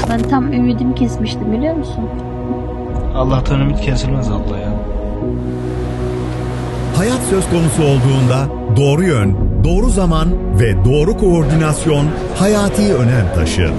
Ben tam ümidimi kesmiştim biliyor musun? Allah'tan ümit kesilmez abla ya. Hayat söz konusu olduğunda doğru yön, doğru zaman ve doğru koordinasyon hayati önem taşır.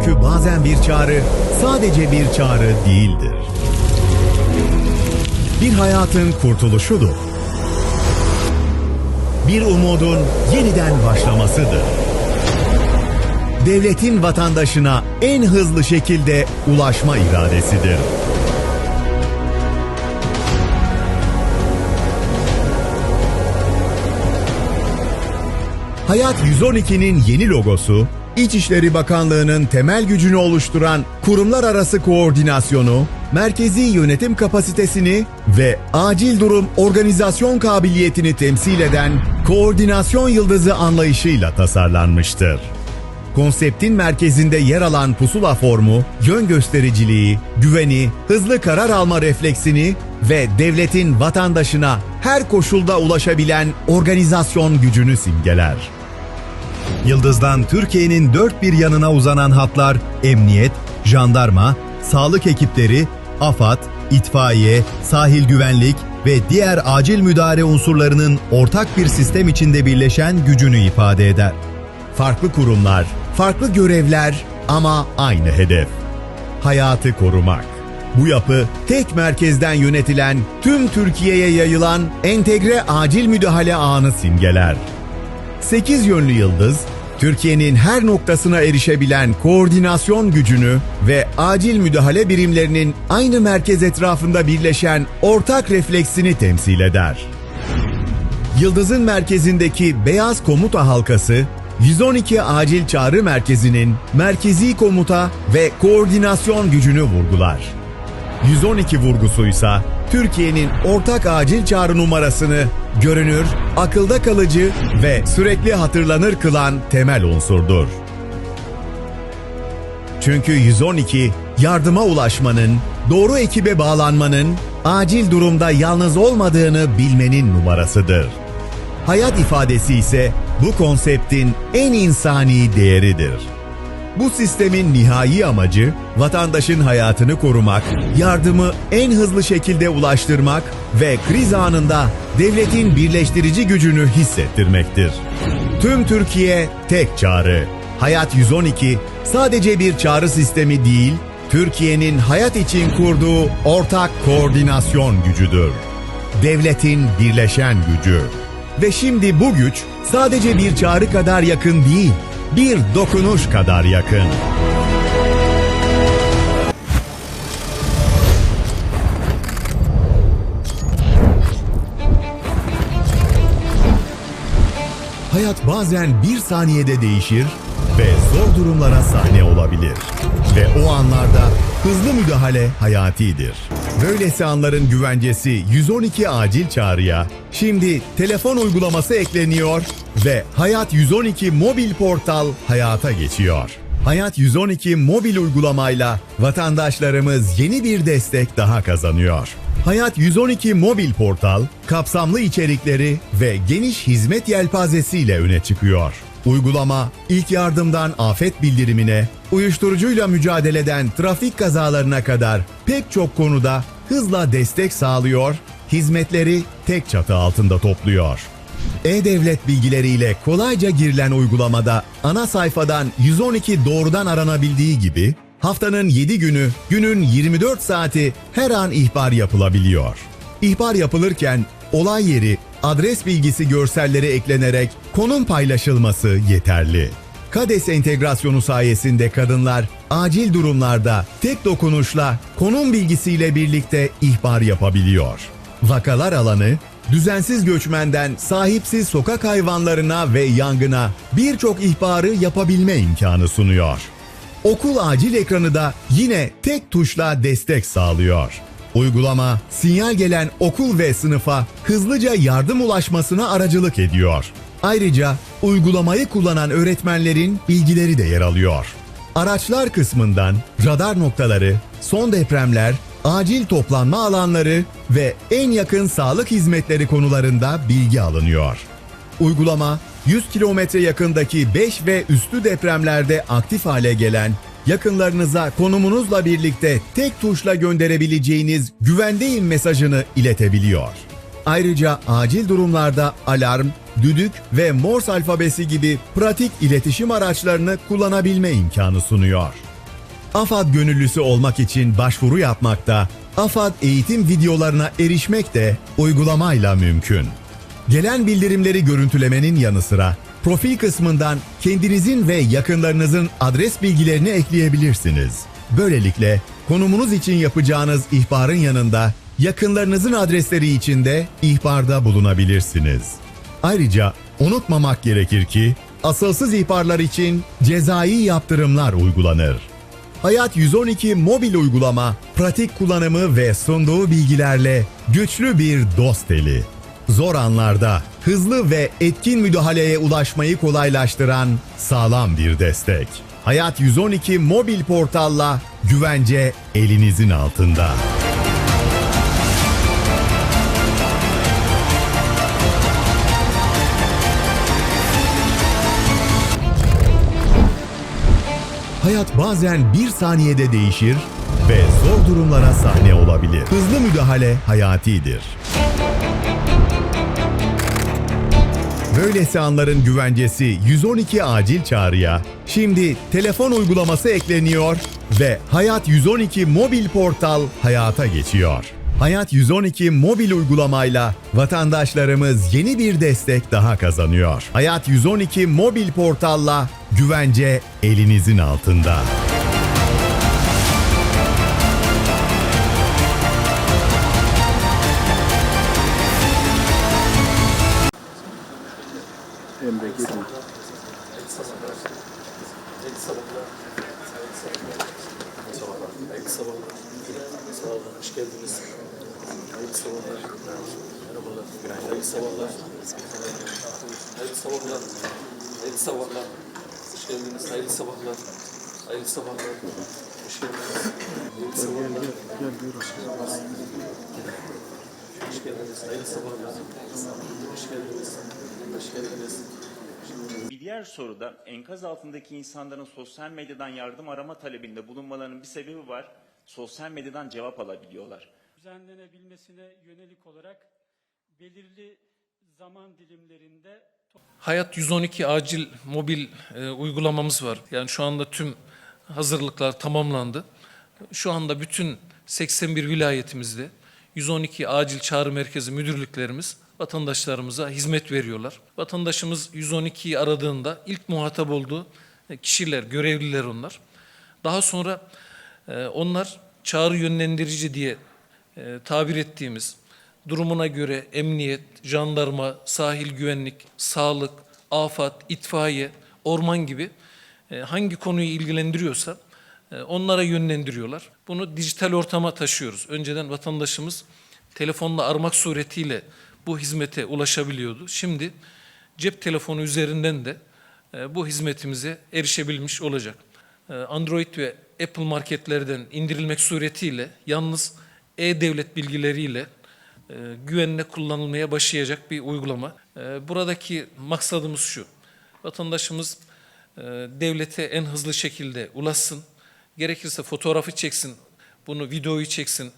Çünkü bazen bir çağrı sadece bir çağrı değildir. Bir hayatın kurtuluşudur. Bir umudun yeniden başlamasıdır. Devletin vatandaşına en hızlı şekilde ulaşma iradesidir. Hayat 112'nin yeni logosu, İçişleri Bakanlığı'nın temel gücünü oluşturan kurumlar arası koordinasyonu, merkezi yönetim kapasitesini ve acil durum organizasyon kabiliyetini temsil eden koordinasyon yıldızı anlayışıyla tasarlanmıştır. Konseptin merkezinde yer alan pusula formu, yön göstericiliği, güveni, hızlı karar alma refleksini ve devletin vatandaşına her koşulda ulaşabilen organizasyon gücünü simgeler. Yıldız'dan Türkiye'nin dört bir yanına uzanan hatlar, emniyet, jandarma, sağlık ekipleri, AFAD, itfaiye, sahil güvenlik ve diğer acil müdahale unsurlarının ortak bir sistem içinde birleşen gücünü ifade eder. Farklı kurumlar, farklı görevler ama aynı hedef. Hayatı korumak. Bu yapı tek merkezden yönetilen, tüm Türkiye'ye yayılan entegre acil müdahale ağını simgeler. 8 yönlü yıldız, Türkiye'nin her noktasına erişebilen koordinasyon gücünü ve acil müdahale birimlerinin aynı merkez etrafında birleşen ortak refleksini temsil eder. Yıldızın merkezindeki beyaz komuta halkası, 112 Acil Çağrı Merkezi'nin merkezi komuta ve koordinasyon gücünü vurgular. 112 vurgusuysa Türkiye'nin ortak acil çağrı numarasını görünür, akılda kalıcı ve sürekli hatırlanır kılan temel unsurdur. Çünkü 112 yardıma ulaşmanın, doğru ekibe bağlanmanın, acil durumda yalnız olmadığını bilmenin numarasıdır. Hayat ifadesi ise bu konseptin en insani değeridir. Bu sistemin nihai amacı, vatandaşın hayatını korumak, yardımı en hızlı şekilde ulaştırmak ve kriz anında devletin birleştirici gücünü hissettirmektir. Tüm Türkiye tek çağrı. Hayat 112 sadece bir çağrı sistemi değil, Türkiye'nin hayat için kurduğu ortak koordinasyon gücüdür. Devletin birleşen gücü. Ve şimdi bu güç sadece bir çağrı kadar yakın değil, bir dokunuş kadar yakın. Hayat bazen bir saniyede değişir ve zor durumlara sahne olabilir. Ve o anlarda hızlı müdahale hayatidir. Böylesi anların güvencesi 112 acil çağrıya şimdi telefon uygulaması ekleniyor ve Hayat 112 mobil portal hayata geçiyor. Hayat 112 mobil uygulamayla vatandaşlarımız yeni bir destek daha kazanıyor. Hayat 112 mobil portal, kapsamlı içerikleri ve geniş hizmet yelpazesiyle öne çıkıyor. Uygulama, ilk yardımdan afet bildirimine, uyuşturucuyla mücadeleden trafik kazalarına kadar pek çok konuda hızla destek sağlıyor, hizmetleri tek çatı altında topluyor. E-Devlet bilgileriyle kolayca girilen uygulamada ana sayfadan 112 doğrudan aranabildiği gibi, haftanın 7 günü, günün 24 saati her an ihbar yapılabiliyor. İhbar yapılırken olay yeri, adres bilgisi görselleri eklenerek konum paylaşılması yeterli. KADES entegrasyonu sayesinde kadınlar acil durumlarda tek dokunuşla konum bilgisiyle birlikte ihbar yapabiliyor. Vakalar alanı, düzensiz göçmenden sahipsiz sokak hayvanlarına ve yangına birçok ihbarı yapabilme imkanı sunuyor. Okul acil ekranı da yine tek tuşla destek sağlıyor. Uygulama, sinyal gelen okul ve sınıfa hızlıca yardım ulaşmasına aracılık ediyor. Ayrıca uygulamayı kullanan öğretmenlerin bilgileri de yer alıyor. Araçlar kısmından radar noktaları, son depremler, acil toplanma alanları ve en yakın sağlık hizmetleri konularında bilgi alınıyor. Uygulama, 100 kilometre yakındaki 5 ve üstü depremlerde aktif hale gelen, yakınlarınıza konumunuzla birlikte tek tuşla gönderebileceğiniz güvendeyim mesajını iletebiliyor. Ayrıca acil durumlarda alarm, düdük ve Morse alfabesi gibi pratik iletişim araçlarını kullanabilme imkanı sunuyor. AFAD gönüllüsü olmak için başvuru yapmak da, AFAD eğitim videolarına erişmek de uygulamayla mümkün. Gelen bildirimleri görüntülemenin yanı sıra profil kısmından kendinizin ve yakınlarınızın adres bilgilerini ekleyebilirsiniz. Böylelikle konumunuz için yapacağınız ihbarın yanında yakınlarınızın adresleri için de ihbarda bulunabilirsiniz. Ayrıca unutmamak gerekir ki asılsız ihbarlar için cezai yaptırımlar uygulanır. Hayat 112 mobil uygulama, pratik kullanımı ve sunduğu bilgilerle güçlü bir dost eli. Zor anlarda hızlı ve etkin müdahaleye ulaşmayı kolaylaştıran sağlam bir destek. Hayat 112 mobil portalla güvence elinizin altında. Hayat bazen bir saniyede değişir ve zor durumlara sahne olabilir. Hızlı müdahale hayatidir. Böylesi anların güvencesi 112 acil çağrıya şimdi telefon uygulaması ekleniyor ve Hayat 112 mobil portal hayata geçiyor. Hayat 112 mobil uygulamayla vatandaşlarımız yeni bir destek daha kazanıyor. Hayat 112 mobil portalla güvence elinizin altında. Sağ olun, hoş geldiniz. Hayırlı sabahlar. Merhabalar. Hayırlı sabahlar. Hayırlı sabahlar. Hayırlı sabahlar. Hoş geldiniz. Hayırlı sabahlar. Hayırlı sabahlar. Hoş geldiniz. Hayırlı sabahlar. Hoş geldiniz. Hayırlı sabahlar. Hoş geldiniz. Hoş geldiniz. Bir diğer soruda enkaz altındaki insanların sosyal medyadan yardım arama talebinde bulunmalarının bir sebebi var. Sosyal medyadan cevap alabiliyorlar. Düzenlenebilmesine yönelik olarak belirli zaman dilimlerinde Hayat 112 acil mobil uygulamamız var. Yani şu anda tüm hazırlıklar tamamlandı. Şu anda bütün 81 vilayetimizde 112 acil çağrı merkezi müdürlüklerimiz vatandaşlarımıza hizmet veriyorlar. Vatandaşımız 112'yi aradığında ilk muhatap olduğu kişiler, görevliler onlar. Daha sonra onlar çağrı yönlendirici diye tabir ettiğimiz durumuna göre emniyet, jandarma, sahil güvenlik, sağlık, afat, itfaiye, orman gibi hangi konuyu ilgilendiriyorsa onlara yönlendiriyorlar. Bunu dijital ortama taşıyoruz. Önceden vatandaşımız telefonla aramak suretiyle bu hizmete ulaşabiliyordu. Şimdi cep telefonu üzerinden de bu hizmetimize erişebilmiş olacak. Android ve Apple marketlerden indirilmek suretiyle yalnız e-devlet bilgileriyle güvenle kullanılmaya başlayacak bir uygulama. Buradaki maksadımız şu: vatandaşımız devlete en hızlı şekilde ulaşsın, gerekirse fotoğrafı çeksin, bunu videoyu çeksin,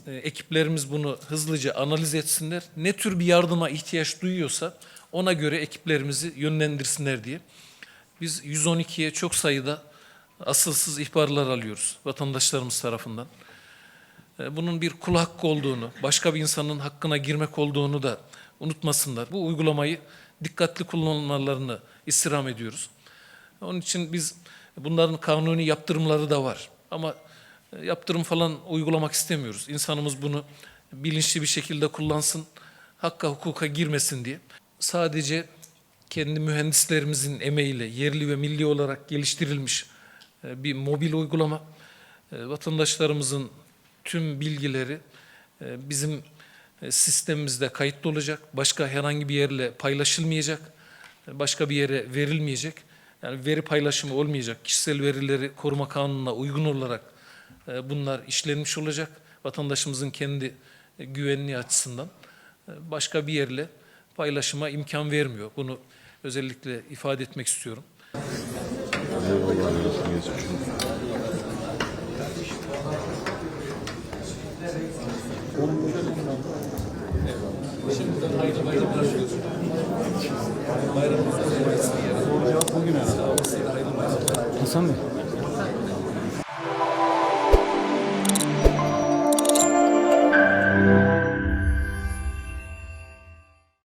ekiplerimiz bunu hızlıca analiz etsinler, ne tür bir yardıma ihtiyaç duyuyorsa ona göre ekiplerimizi yönlendirsinler diye. Biz 112'ye çok sayıda asılsız ihbarlar alıyoruz vatandaşlarımız tarafından. Bunun bir kul hakkı olduğunu, başka bir insanın hakkına girmek olduğunu da unutmasınlar. Bu uygulamayı dikkatli kullanmalarını istirham ediyoruz. Onun için biz bunların kanuni yaptırımları da var. Ama yaptırım falan uygulamak istemiyoruz. İnsanımız bunu bilinçli bir şekilde kullansın, hakka hukuka girmesin diye. Sadece kendi mühendislerimizin emeğiyle yerli ve milli olarak geliştirilmiş bir mobil uygulama. Vatandaşlarımızın tüm bilgileri bizim sistemimizde kayıtlı olacak. Başka herhangi bir yerle paylaşılmayacak. Başka bir yere verilmeyecek. Yani veri paylaşımı olmayacak. Kişisel verileri koruma kanununa uygun olarak bunlar işlenmiş olacak. vatandaşımızın kendi güvenliği açısından başka bir yerle paylaşıma imkan vermiyor. Bunu özellikle ifade etmek istiyorum. Şimdiden hayırlı bayramlar diliyoruz. Bayramınız bugün herhalde. Hasan Bey.